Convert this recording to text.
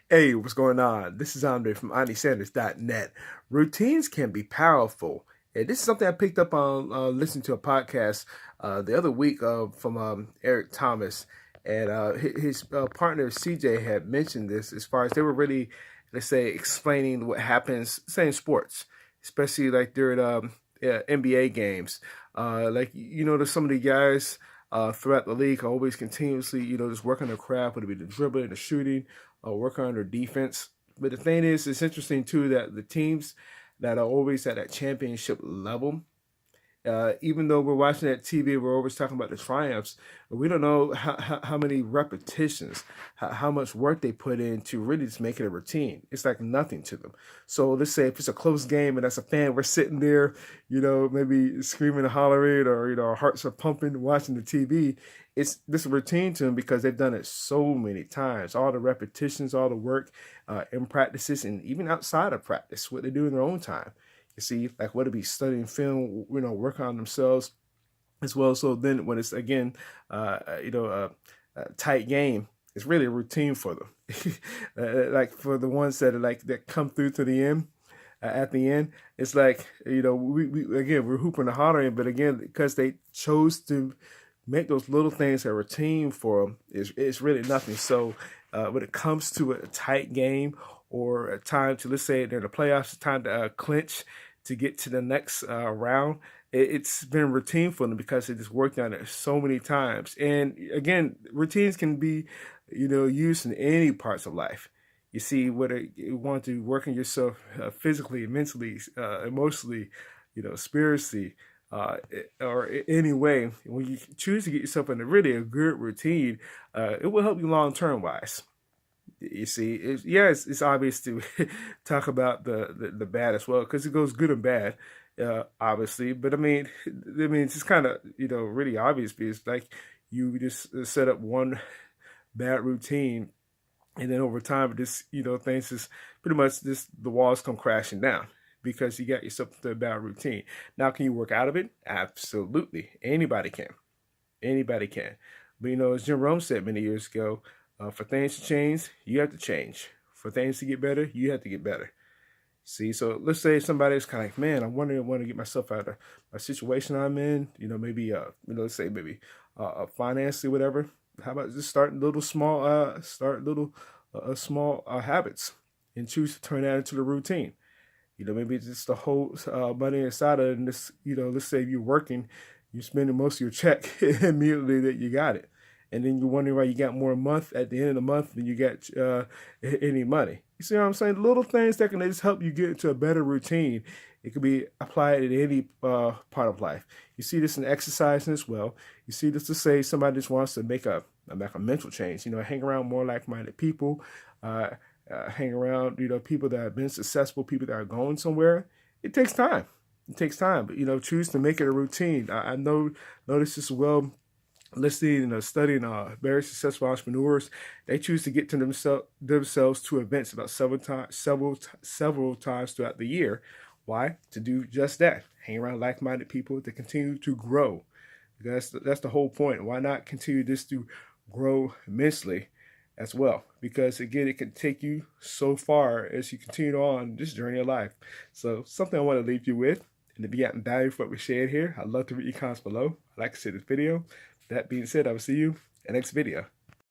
Hey, what's going on? This is Andre from AndySanders.net. Routines can be powerful. And this is something I picked up on listening to a podcast the other week from Eric Thomas. And his partner CJ had mentioned this as far as they were really, let's say, explaining what happens, say, in sports, especially like during NBA games. There's some of the guys throughout the league are always continuously, just working their craft, whether it be the dribbling, the shooting, work on their defense. But the thing is, it's interesting too that the teams that are always at that championship level, even though we're watching that TV, we're always talking about the triumphs. But we don't know how many repetitions, how much work they put in to really just make it a routine. It's like nothing to them. So let's say if it's a close game and as a fan, we're sitting there, maybe screaming and hollering, or our hearts are pumping, watching the TV. It's this routine to them because they've done it so many times. All the repetitions, all the work in practices, and even outside of practice, what they do in their own time. You see, like whether it be studying film, working on themselves as well. So then when it's again, a tight game, it's really a routine for them. Like for the ones that are like that come through to the end. At the end, it's like we again we're hooping and hollering, but again because they chose to make those little things a routine for them, it's really nothing. So when it comes to a tight game or a time to, let's say they're in the playoffs, it's time to clinch to get to the next round. It's been routine for them because they just worked on it so many times. And again, routines can be, used in any parts of life. You see, whether you want to work on yourself physically, mentally, emotionally, spiritually, or any way, when you choose to get yourself in a good routine, it will help you long term wise. You see, it's obvious to talk about the bad as well because it goes good and bad, obviously. But I mean, it's just kind of really obvious because like you just set up one bad routine, and then over time, this things just pretty much just the walls come crashing down because you got yourself into a bad routine. Now, can you work out of it? Absolutely, anybody can. Anybody can. But as Jim Rome said many years ago, for things to change, you have to change. For things to get better, you have to get better. See, so let's say somebody's kind of like, man, I want to get myself out of a situation I'm in. Maybe let's say maybe financially, whatever. How about just start little small habits, and choose to turn that into the routine. Maybe it's just the whole money inside of it, and this, let's say you're working, you're spending most of your check immediately that you got it. And then you're wondering why you got more a month at the end of the month than you got any money. You see what I'm saying? Little things that can just help you get into a better routine. It could be applied in any part of life. You see this in exercising as well. You see this to say somebody just wants to make a mental change. Hang around more like-minded people. Hang around, people that have been successful, people that are going somewhere. It takes time. It takes time, but choose to make it a routine. I notice this as well. Listening and studying very successful entrepreneurs, they choose to get to themselves to events about several times throughout the year. Why? To do just that. Hang around like-minded people to continue to grow. That's the whole point. Why not continue this to grow immensely as well? Because again, it can take you so far as you continue on this journey of life. So something I want to leave you with. And if you got value for what we shared here, I'd love to read your comments below. I'd like to see this video. That being said, I will see you in the next video.